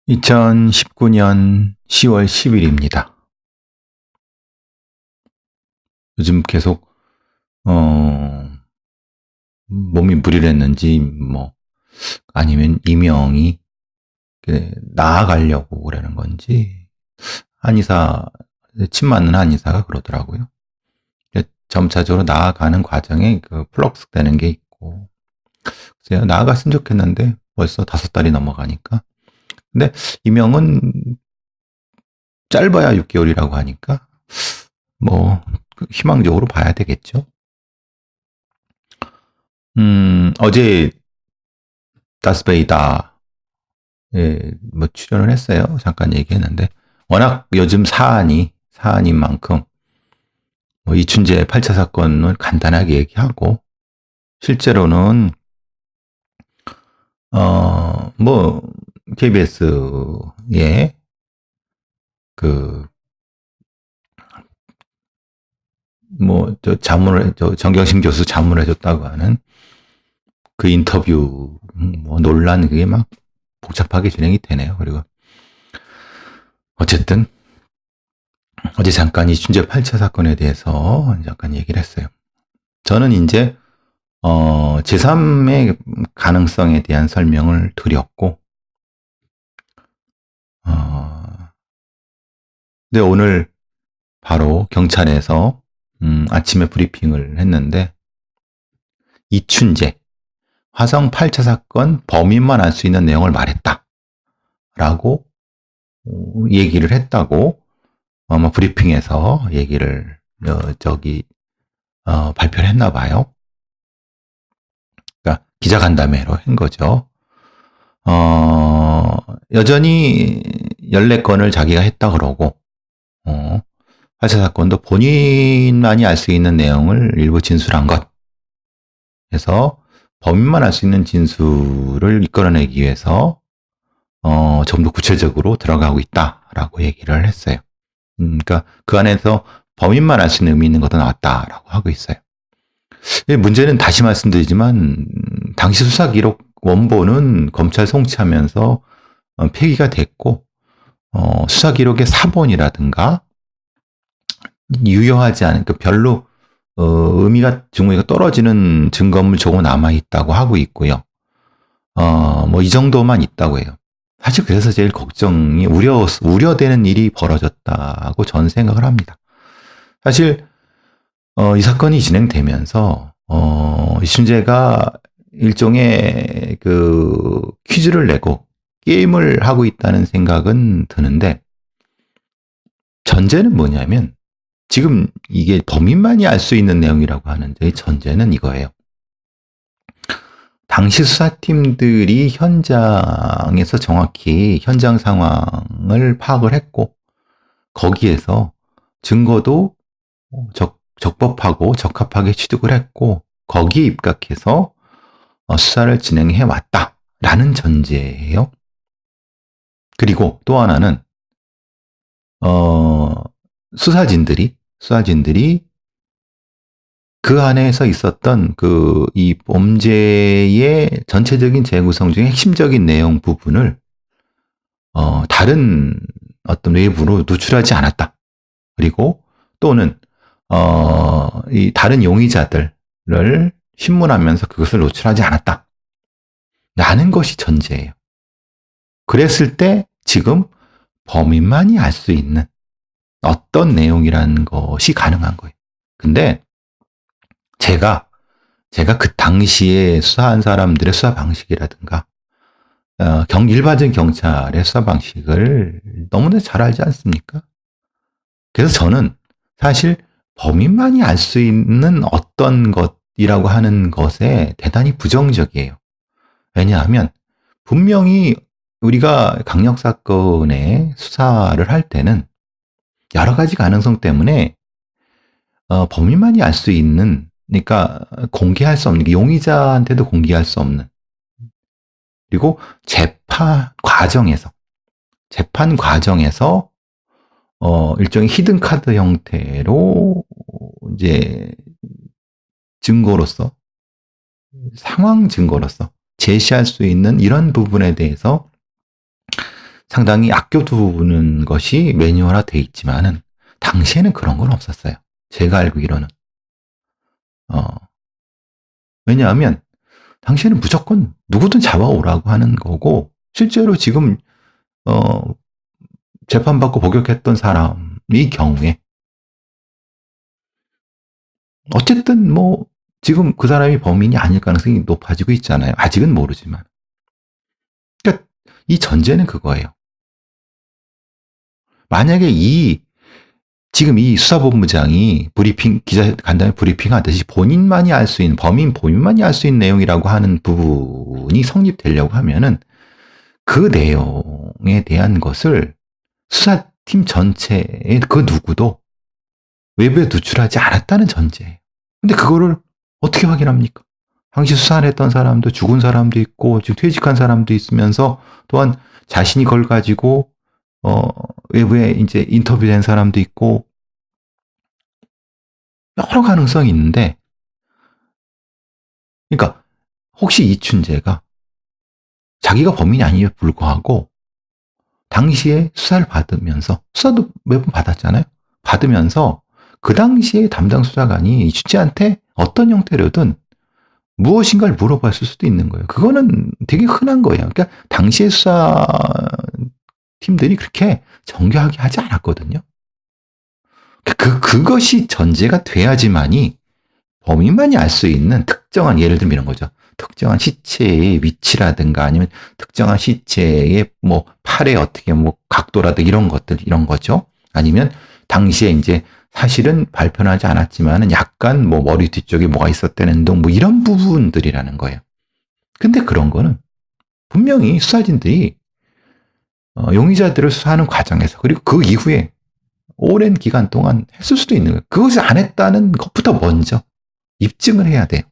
2019년 10월 10일입니다. 요즘 계속 몸이 무리를 했는지 아니면 이명이 나아가려고 그러는 건지 한의사 침 맞는 한의사가 그러더라고요. 점차적으로 나아가는 과정에 플럭스 되는 게 있고, 글쎄요, 나아갔으면 좋겠는데 벌써 5달이 넘어가니까. 근데 이명은 짧아야 6개월이라고 하니까 희망적으로 봐야 되겠죠. 어제 다스베이다에 출연을 했어요. 잠깐 얘기했는데, 워낙 요즘 사안인 만큼, 이춘재 8차 사건을 간단하게 얘기하고, 실제로는, KBS에 정경심 교수 자문을 해줬다고 하는 그 인터뷰, 논란, 그게 막 복잡하게 진행이 되네요. 그리고, 어쨌든, 어제 잠깐 이춘재 8차 사건에 대해서 잠깐 얘기를 했어요. 저는 이제, 제3의 가능성에 대한 설명을 드렸고, 근데 오늘 바로 경찰에서, 아침에 브리핑을 했는데, 이춘재, 화성 8차 사건 범인만 알 수 있는 내용을 말했다. 라고 얘기를 했다고, 브리핑에서 얘기를, 발표를 했나 봐요. 그러니까 기자간담회로 한 거죠. 여전히 14건을 자기가 했다 그러고, 8차 사건도 본인만이 알 수 있는 내용을 일부 진술한 것. 그래서 범인만 알 수 있는 진술을 이끌어내기 위해서, 좀 더 구체적으로 들어가고 있다라고 얘기를 했어요. 그러니까 그 안에서 범인만 알 수 있는 의미 있는 것도 나왔다라고 하고 있어요. 문제는 다시 말씀드리지만, 당시 수사 기록 원본은 검찰 송치하면서 폐기가 됐고, 수사 기록의 사본이라든가, 유효하지 않은, 별로, 증거가 떨어지는 증거물 조금 남아있다고 하고 있고요. 이 정도만 있다고 해요. 사실 그래서 제일 걱정이, 우려되는 일이 벌어졌다고 저는 생각을 합니다. 사실, 이 사건이 진행되면서, 이춘재가 일종의 퀴즈를 내고 게임을 하고 있다는 생각은 드는데, 전제는 뭐냐면, 지금 이게 범인만이 알 수 있는 내용이라고 하는데, 전제는 이거예요. 당시 수사팀들이 현장에서 정확히 현장 상황을 파악을 했고, 거기에서 증거도 적법하고 적합하게 취득을 했고, 거기에 입각해서 수사를 진행해 왔다라는 전제예요. 그리고 또 하나는 수사진들이 그 안에서 있었던 이 범죄의 전체적인 재구성 중에 핵심적인 내용 부분을 다른 어떤 외부로 노출하지 않았다. 그리고 또는 이 다른 용의자들을 신문하면서 그것을 노출하지 않았다. 라는 것이 전제예요. 그랬을 때 지금 범인만이 알 수 있는 어떤 내용이라는 것이 가능한 거예요. 근데 제가 그 당시에 수사한 사람들의 수사 방식이라든가 일반적인 경찰의 수사 방식을 너무나 잘 알지 않습니까? 그래서 저는 사실 범인만이 알 수 있는 어떤 것이라고 하는 것에 대단히 부정적이에요. 왜냐하면 분명히 우리가 강력사건의 수사를 할 때는 여러 가지 가능성 때문에 범인만이 알 수 있는, 그러니까 공개할 수 없는, 용의자한테도 공개할 수 없는, 그리고 재판 과정에서 일종의 히든 카드 형태로 이제 증거로서, 상황 증거로서 제시할 수 있는 이런 부분에 대해서 상당히 아껴두는 것이 매뉴얼화 돼 있지만은 당시에는 그런 건 없었어요. 제가 알기로는. 왜냐하면 당시에는 무조건 누구든 잡아오라고 하는 거고, 실제로 지금 재판받고 복역했던 사람의 경우에 어쨌든 뭐 지금 그 사람이 범인이 아닐 가능성이 높아지고 있잖아요. 아직은 모르지만. 그러니까 이 전제는 그거예요. 만약에 지금 이 수사본부장이 기자 간단히 브리핑 하듯이 본인만이 알 수 있는, 본인만이 알 수 있는 내용이라고 하는 부분이 성립되려고 하면은 그 내용에 대한 것을 수사팀 전체의 그 누구도 외부에 누출하지 않았다는 전제예요. 근데 그거를 어떻게 확인합니까? 당시 수사 안 했던 사람도, 죽은 사람도 있고 지금 퇴직한 사람도 있으면서, 또한 자신이 그걸 가지고 외부에 이제 인터뷰된 사람도 있고 여러 가능성이 있는데, 그러니까 혹시 이춘재가 자기가 범인이 아님에 불구하고 당시에 수사를 받으면서, 수사도 매번 받았잖아요. 받으면서 그 당시에 담당 수사관이 이춘재한테 어떤 형태로든 무엇인가를 물어봤을 수도 있는 거예요. 그거는 되게 흔한 거예요. 그러니까 당시에 수사팀들이 그렇게 정교하게 하지 않았거든요. 그것이 전제가 돼야지만이 범인만이 알 수 있는 특정한, 예를 들면 이런 거죠. 특정한 시체의 위치라든가 아니면 특정한 시체의 뭐 팔의 어떻게 뭐 각도라든가 이런 것들, 이런 거죠. 아니면 당시에 이제 사실은 발표하지 않았지만은 약간 뭐 머리 뒤쪽에 뭐가 있었다는 등 뭐 이런 부분들이라는 거예요. 근데 그런 거는 분명히 수사진들이 용의자들을 수사하는 과정에서, 그리고 그 이후에 오랜 기간 동안 했을 수도 있는 거예요. 그것을 안 했다는 것부터 먼저 입증을 해야 돼요.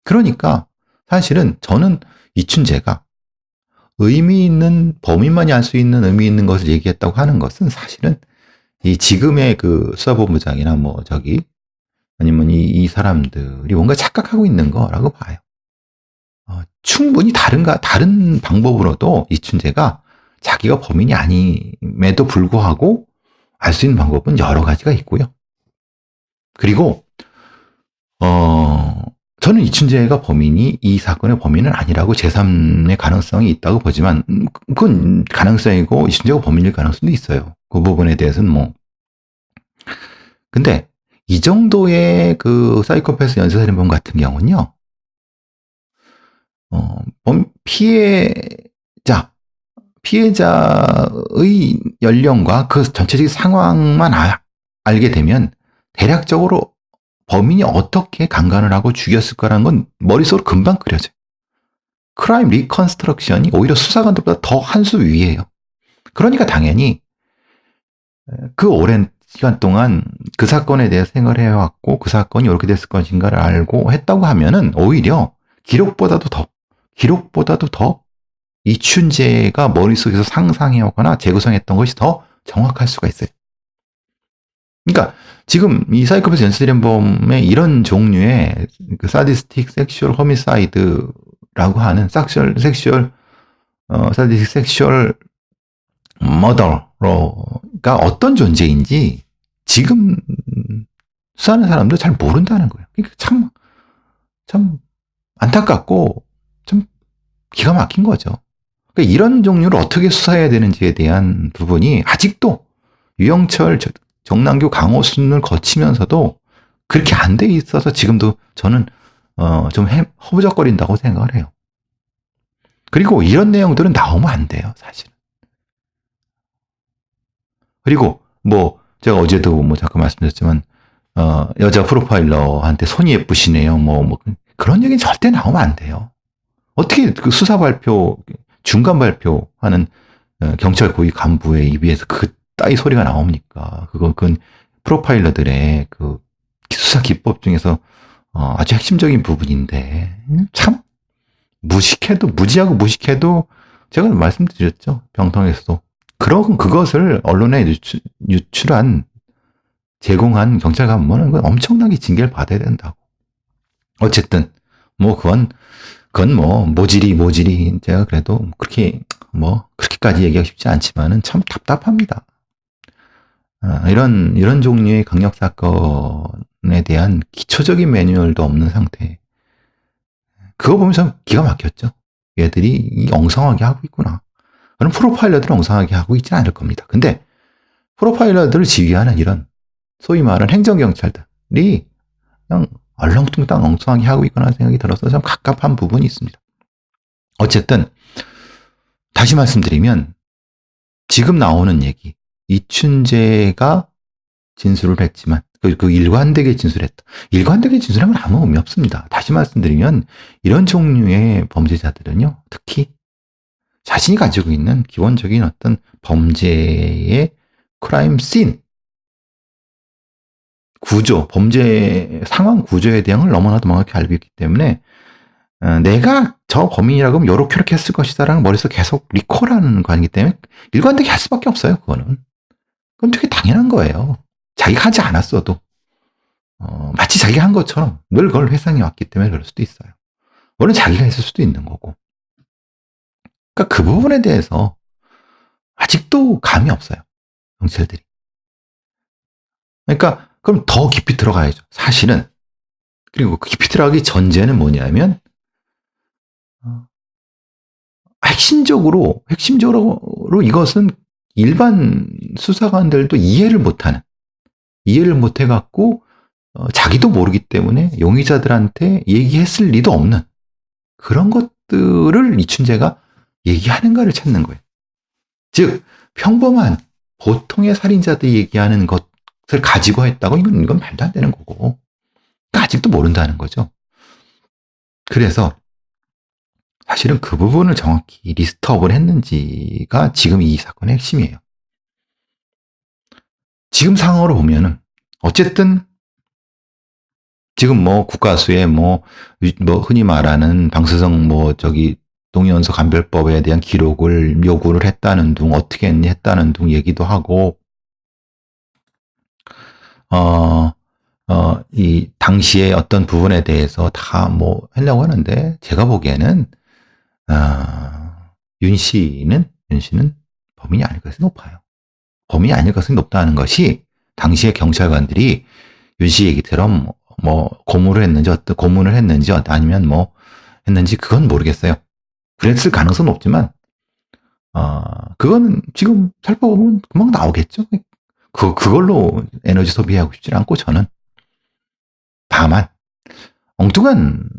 그러니까 사실은 저는 이춘재가 의미 있는, 범인만이 알 수 있는 의미 있는 것을 얘기했다고 하는 것은 사실은 이 지금의 그 수사본부장이나 뭐 아니면 이 사람들이 뭔가 착각하고 있는 거라고 봐요. 충분히 다른 방법으로도 이춘재가 자기가 범인이 아님에도 불구하고 알 수 있는 방법은 여러 가지가 있고요. 그리고 저는 이춘재가 이 사건의 범인은 아니라고, 제3의 가능성이 있다고 보지만, 그건 가능성이고 이춘재가 범인일 가능성도 있어요. 그 부분에 대해서는 뭐. 근데 이 정도의 그 사이코패스 연쇄살인범 같은 경우는요, 피해자의 연령과 그 전체적인 상황만 알게 되면 대략적으로 범인이 어떻게 강간을 하고 죽였을 거라는 건 머릿속으로 금방 그려져요. 크라임 리컨스트럭션이 오히려 수사관들보다 더 한 수 위에요. 그러니까 당연히 그 오랜 시간 동안 그 사건에 대해서 생각을 해왔고 그 사건이 이렇게 됐을 것인가를 알고 했다고 하면은 오히려 기록보다도 더 이춘재가 머릿속에서 상상해오거나 재구성했던 것이 더 정확할 수가 있어요. 그러니까 지금 이 사이코패스 연쇄살인범의 이런 종류의 그 사디스틱 섹슈얼 호미사이드라고 하는 사디스틱 섹슈얼 머더가 어떤 존재인지 지금 수사하는 사람도 잘 모른다는 거예요. 그러니까 참 안타깝고 좀 기가 막힌 거죠. 그러니까 이런 종류를 어떻게 수사해야 되는지에 대한 부분이 아직도 유영철, 정남규, 강호순을 거치면서도 그렇게 안 돼 있어서 지금도 저는 좀 허우적거린다고 생각을 해요. 그리고 이런 내용들은 나오면 안 돼요, 사실은. 그리고 뭐 제가 어제도 뭐 잠깐 말씀드렸지만 여자 프로파일러한테 손이 예쁘시네요. 뭐 그런 얘기는 절대 나오면 안 돼요. 어떻게 그 수사 발표, 중간 발표하는 경찰 고위 간부의 입에서 그 따위 소리가 나옵니까? 그건 프로파일러들의 그 수사 기법 중에서 아주 핵심적인 부분인데 참 무지하고 무식해도 제가 말씀드렸죠. 병통에서도. 그것을 언론에 제공한 경찰 간부는 엄청나게 징계를 받아야 된다고. 어쨌든 뭐 그건 뭐 모질이 제가 그래도 그렇게 뭐 그렇게까지 얘기하기 쉽지 않지만은 참 답답합니다. 이런 종류의 강력 사건에 대한 기초적인 매뉴얼도 없는 상태. 그거 보면서 기가 막혔죠. 얘들이 엉성하게 하고 있구나. 그럼 프로파일러들은 엉성하게 하고 있지 않을 겁니다. 근데 프로파일러들을 지휘하는 이런 소위 말하는 행정경찰들이 그냥 얼렁뚱땅 엉성하게 하고 있구나 생각이 들어서 참 갑갑한 부분이 있습니다. 어쨌든 다시 말씀드리면 지금 나오는 얘기, 이춘재가 진술을 했지만 그 일관되게 진술했다. 일관되게 진술하면 아무 의미 없습니다. 다시 말씀드리면 이런 종류의 범죄자들은요, 특히 자신이 가지고 있는 기본적인 어떤 범죄의 크라임 씬 구조, 범죄 상황 구조에 대한 걸 너무나도 명확히 알고 있기 때문에 내가 저 범인이라고 하면 요렇게 했을 것이다라는 머릿속에 계속 리콜하는 거이기 때문에 일관되게 할 수밖에 없어요. 그건 되게 당연한 거예요. 자기가 하지 않았어도 마치 자기가 한 것처럼 늘 그걸 회상해 왔기 때문에 그럴 수도 있어요. 물론 자기가 했을 수도 있는 거고. 그러니까 그 부분에 대해서 아직도 감이 없어요. 경찰들이. 그러니까 그럼 더 깊이 들어가야죠. 사실은. 그리고 그 깊이 들어가기 전제는 뭐냐면 핵심적으로 이것은 일반 수사관들도 이해를 못해갖고 자기도 모르기 때문에 용의자들한테 얘기했을 리도 없는 그런 것들을 이춘재가 얘기하는가를 찾는 거예요. 즉 평범한 보통의 살인자들이 얘기하는 것을 가지고 했다고 이건 말도 안 되는 거고 그러니까 아직도 모른다는 거죠. 그래서 사실은 그 부분을 정확히 리스트업을 했는지가 지금 이 사건의 핵심이에요. 지금 상황으로 보면은 어쨌든 지금 뭐 국가수의 뭐 흔히 말하는 방사성 동위원소 감별법에 대한 기록을 요구를 했다는 둥 어떻게 했다는 둥 얘기도 하고 이 당시에 어떤 부분에 대해서 다 뭐 하려고 하는데 제가 보기에는 윤 씨는 범인이 아닐 가능성이 높아요. 범인이 아닐 가능성이 높다는 것이 당시의 경찰관들이 윤 씨 얘기처럼 뭐 고문을 했는지 아니면 뭐 했는지 그건 모르겠어요. 그랬을 가능성은 높지만 그거는 지금 살펴보면 금방 나오겠죠. 그걸로 에너지 소비하고 싶지 않고 저는 다만 엉뚱한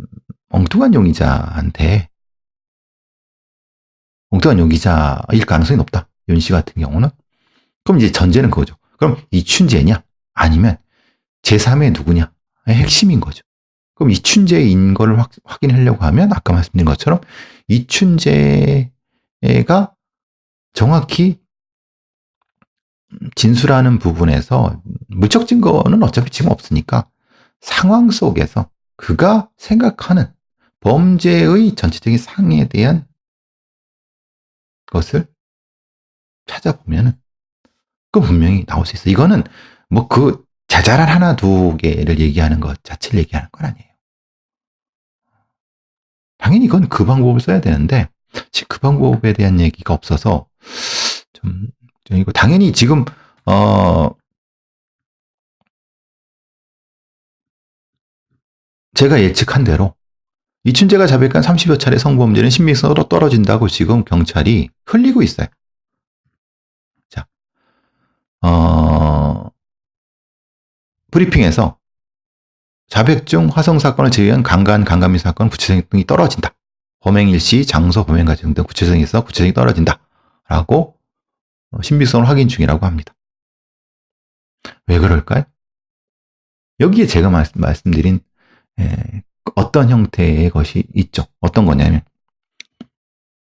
용의자일 가능성이 높다. 윤 씨 같은 경우는. 그럼 이제 전제는 그거죠. 그럼 이춘재냐 아니면 제3의 누구냐의 핵심인 거죠. 그럼 이춘재인 걸 확인하려고 하면 아까 말씀드린 것처럼 이춘재가 정확히 진술하는 부분에서 물적 증거는 어차피 지금 없으니까 상황 속에서 그가 생각하는 범죄의 전체적인 상에 대한 것을 찾아보면은 그 분명히 나올 수 있어요. 이거는 뭐 그 자잘한 하나 두 개를 얘기하는 것 자체를 얘기하는 건 아니에요. 당연히 이건 그 방법을 써야 되는데 지금 그 방법에 대한 얘기가 없어서 좀 이거 당연히 지금 제가 예측한 대로 이춘재가 자백한 30여 차례 성범죄는 신빙성으로 떨어진다고 지금 경찰이 흘리고 있어요. 자, 브리핑에서 자백 중 화성 사건을 제외한 강간미 사건 구체성 등이 떨어진다. 범행 일시, 장소, 범행 과정 등 구체성이 있어 구체성이 떨어진다. 라고 신빙성을 확인 중이라고 합니다. 왜 그럴까요? 여기에 제가 말씀드린 어떤 형태의 것이 있죠. 어떤 거냐면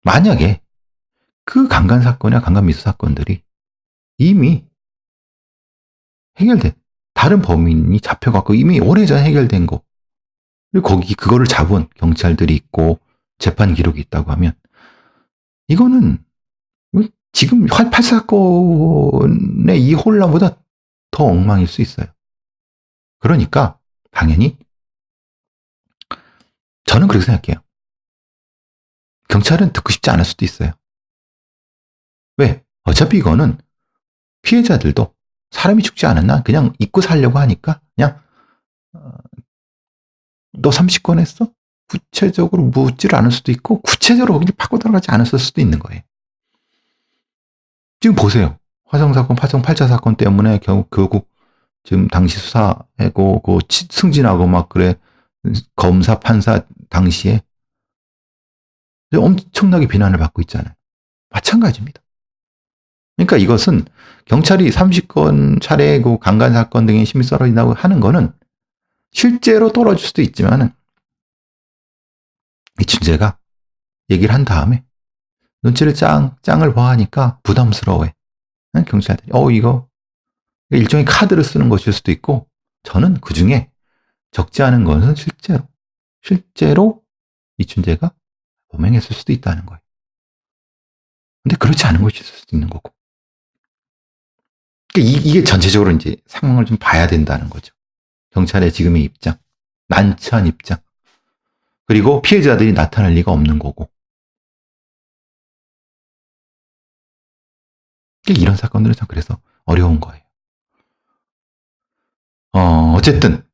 만약에 그 강간 사건이나 강간 미수 사건들이 이미 해결된 다른 범인이 잡혀갖고 이미 오래전에 해결된 거 그리고 그거를 잡은 경찰들이 있고 재판 기록이 있다고 하면 이거는 지금 8 사건의 이 혼란보다 더 엉망일 수 있어요. 그러니까 당연히 저는 그렇게 생각해요. 경찰은 듣고 싶지 않을 수도 있어요. 왜? 어차피 이거는 피해자들도 사람이 죽지 않았나? 그냥 잊고 살려고 하니까 그냥 너 30건 했어? 구체적으로 묻지를 않을 수도 있고 구체적으로 거기 파고 들어가지 않았을 수도 있는 거예요. 지금 보세요. 화성사건, 화성 8차 사건 때문에 결국 지금 당시 수사하고 그 승진하고 막 그래 검사 판사 당시에 엄청나게 비난을 받고 있잖아요. 마찬가지입니다. 그러니까 이것은 경찰이 30건 차례 그 강간 사건 등의 힘이 떨어진다고 하는 거는 실제로 떨어질 수도 있지만은 이춘재가 얘기를 한 다음에 눈치를 짱을 봐하니까 부담스러워해. 경찰들이 이거 일종의 카드를 쓰는 것일 수도 있고 저는 그 중에 적지 않은 것은 실제로 이춘재가 범행했을 수도 있다는 거예요. 근데 그렇지 않은 것이 있을 수도 있는 거고. 그러니까 이게 전체적으로 이제 상황을 좀 봐야 된다는 거죠. 경찰의 지금의 입장, 난처한 입장, 그리고 피해자들이 나타날 리가 없는 거고. 이런 사건들은 참 그래서 어려운 거예요. 어쨌든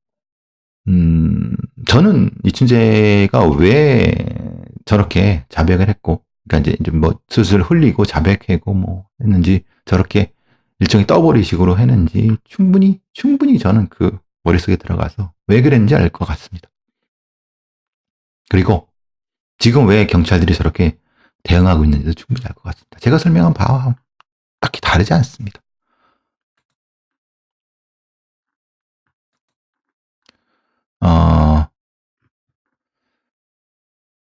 저는 이춘재가 왜 저렇게 자백을 했고, 그러니까 이제 뭐 수술 흘리고 자백하고 뭐 했는지 저렇게 일종의 떠버리식으로 했는지 충분히 저는 그 머릿속에 들어가서 왜 그랬는지 알 것 같습니다. 그리고 지금 왜 경찰들이 저렇게 대응하고 있는지도 충분히 알 것 같습니다. 제가 설명한 바와 딱히 다르지 않습니다.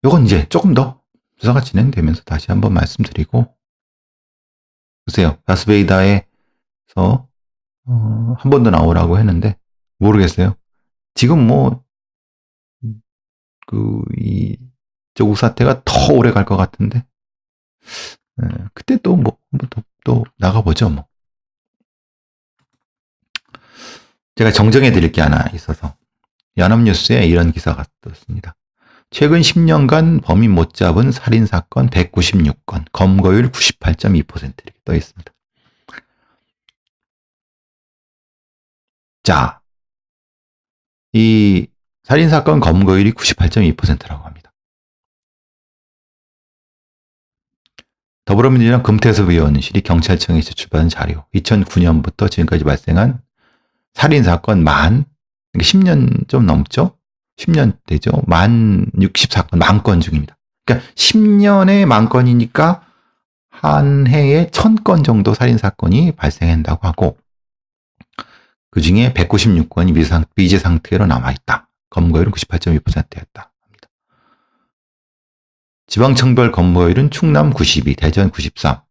요건 이제 조금 더 수사가 진행되면서 다시 한번 말씀드리고, 글쎄요, 다스베이다에서 한 번 더 나오라고 했는데 모르겠어요. 지금 뭐 이 조국 사태가 더 오래 갈 것 같은데 그때 또 뭐 한번 또 나가보죠 뭐. 제가 정정해 드릴 게 하나 있어서 연합뉴스에 이런 기사가 떴습니다. 최근 10년간 범인 못 잡은 살인사건 196건, 검거율 98.2% 이렇게 떠 있습니다. 자, 이 살인사건 검거율이 98.2%라고 합니다. 더불어민주당 금태섭 의원실이 경찰청에 제출받은 자료, 2009년부터 지금까지 발생한 살인사건 10년 좀 넘죠? 10년 되죠? 64건, 10,000건 중입니다. 그러니까 10년에 10,000건이니까 한 해에 1,000건 정도 살인사건이 발생한다고 하고, 그 중에 196건이 미제 상태로 남아있다. 검거율은 98.2%였다. 합니다. 지방청별 검거율은 충남 92, 대전 93,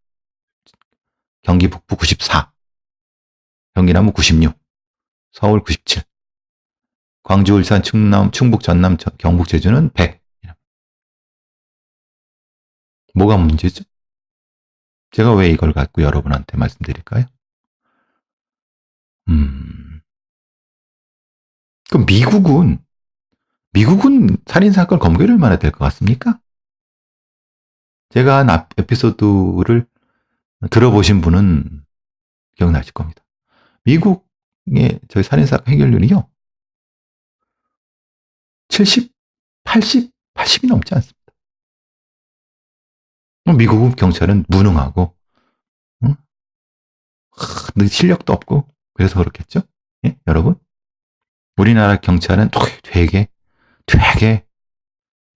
경기 북부 94, 경기 남부 96, 서울 97, 광주, 울산, 충북, 전남, 경북, 제주는 100. 뭐가 문제죠? 제가 왜 이걸 갖고 여러분한테 말씀드릴까요? 그럼 미국은 살인사건 검거율 얼마나 될 것 같습니까? 제가 한 앞 에피소드를 들어보신 분은 기억나실 겁니다. 미국의 저희 살인사건 해결률이요. 70, 80, 80이 넘지 않습니다. 미국 경찰은 무능하고, 실력도 없고, 그래서 그렇겠죠? 예? 여러분? 우리나라 경찰은 되게,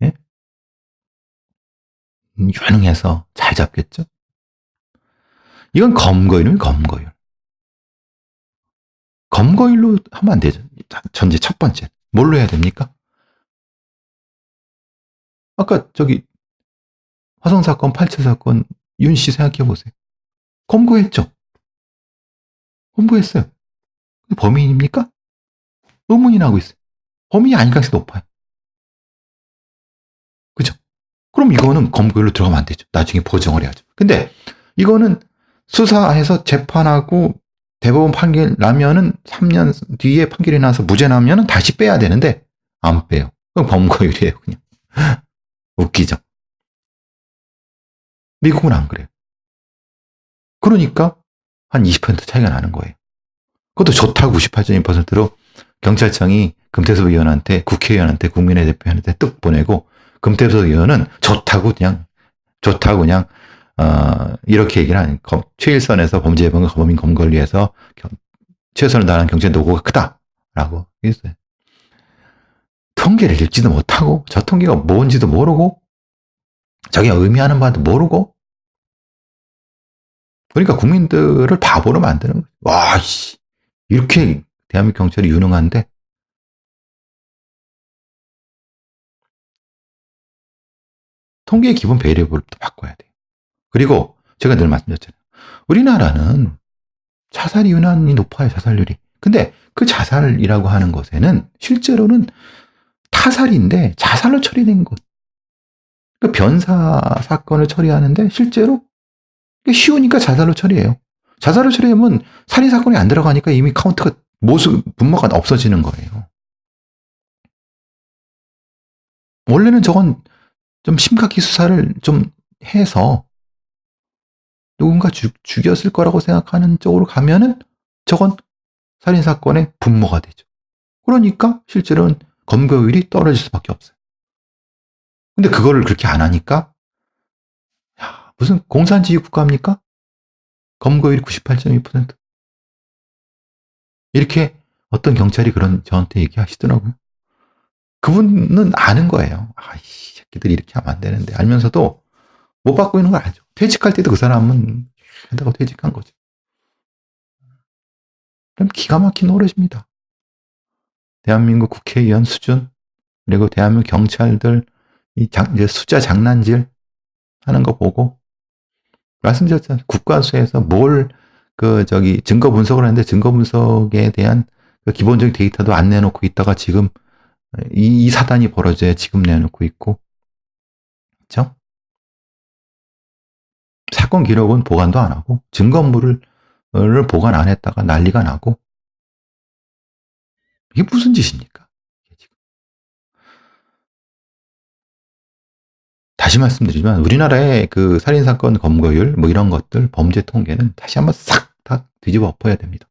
예? 유능해서 잘 잡겠죠? 이건 검거율은 검거율. 검거율로 하면 안 되죠. 전제 첫 번째. 뭘로 해야 됩니까? 아까 화성사건, 8차 사건, 윤 씨 생각해 보세요. 검거했죠? 검거했어요. 범인입니까? 의문이 나고 있어요. 범인이 아닐 가능성이 높아요. 그죠? 그럼 이거는 검거율로 들어가면 안 되죠. 나중에 보정을 해야죠. 근데 이거는 수사해서 재판하고 대법원 판결 나면은 3년 뒤에 판결이 나서 무죄 나면은 다시 빼야 되는데 안 빼요. 그럼 검거율이에요, 그냥. 웃기죠? 미국은 안 그래요. 그러니까 한 20% 차이가 나는 거예요. 그것도 좋다고 98.2%로 경찰청이 금태섭 의원한테, 국회의원한테, 국민의 대표한테 뜩 보내고, 금태섭 의원은 좋다고 그냥 이렇게 얘기를 하는, 최일선에서 범죄 예방과 범인 검거위해서 최선을 다하는 경찰 노고가 크다라고 했어요. 통계를 읽지도 못하고, 저 통계가 뭔지도 모르고, 저게 의미하는 바도 모르고, 그러니까 국민들을 바보로 만드는 거예요. 와, 씨, 이렇게 대한민국 경찰이 유능한데, 통계의 기본 베리어블부터 바꿔야 돼요. 그리고 제가 늘 말씀드렸잖아요. 우리나라는 자살이 유난히 높아요, 자살률이. 근데 그 자살이라고 하는 것에는 실제로는 타살인데 자살로 처리된 것. 그 변사 사건을 처리하는데 실제로 쉬우니까 자살로 처리해요. 자살로 처리하면 살인 사건이 안 들어가니까 이미 카운트가 분모가 없어지는 거예요. 원래는 저건 좀 심각히 수사를 좀 해서 누군가 죽였을 거라고 생각하는 쪽으로 가면은 저건 살인 사건의 분모가 되죠. 그러니까 실제로는 검거율이 떨어질 수밖에 없어요. 근데 그거를 그렇게 안 하니까 무슨 공산주의 국가입니까? 검거율이 98.2%. 이렇게 어떤 경찰이 저한테 얘기하시더라고요. 그분은 아는 거예요. 이 새끼들이 이렇게 하면 안 되는데 알면서도 못 받고 있는 걸 알죠. 퇴직할 때도 그 사람은 한다고 퇴직한 거죠. 그럼 기가 막힌 노릇입니다. 대한민국 국회의원 수준, 그리고 대한민국 경찰들 이제 숫자 장난질 하는 거 보고 말씀드렸잖아요. 국가수에서 증거 분석을 하는데 증거 분석에 대한 그 기본적인 데이터도 안 내놓고 있다가 지금 이 사단이 벌어져야 지금 내놓고 있고, 그렇죠? 사건 기록은 보관도 안 하고 증거물을 보관 안 했다가 난리가 나고, 이게 무슨 짓입니까? 다시 말씀드리지만 우리나라의 그 살인사건 검거율 이런 것들 범죄 통계는 다시 한번 싹 다 뒤집어 엎어야 됩니다.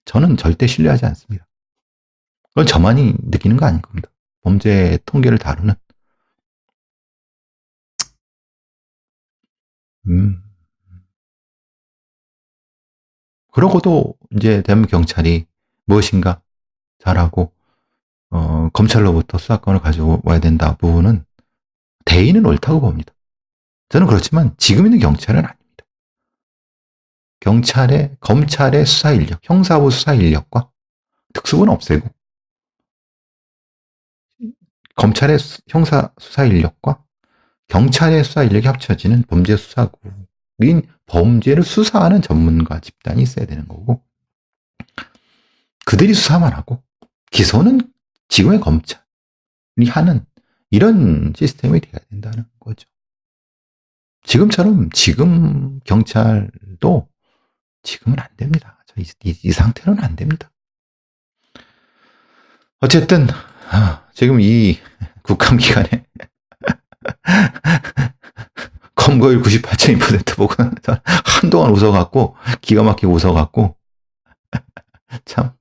저는 절대 신뢰하지 않습니다. 그건 저만이 느끼는 거 아닐 겁니다. 범죄 통계를 다루는 그러고도 이제 대한민국 경찰이 무엇인가 잘하고 검찰로부터 수사권을 가져와야 된다 부분은 대의는 옳다고 봅니다. 저는 그렇지만 지금 있는 경찰은 아닙니다. 검찰의 수사 인력, 형사부 수사 인력과 특수부는 없애고 검찰의 형사 수사 인력과 경찰의 수사 인력이 합쳐지는 범죄 수사국인 범죄를 수사하는 전문가 집단이 있어야 되는 거고, 그들이 수사만 하고 기소는 지금의 검찰이 하는 이런 시스템이 돼야 된다는 거죠. 지금 경찰도 지금은 안 됩니다. 이 상태로는 안 됩니다. 어쨌든 지금 이 국감기간에 검거율 98.2% 보고 한동안 웃어갖고 기가 막히게 웃어갖고 참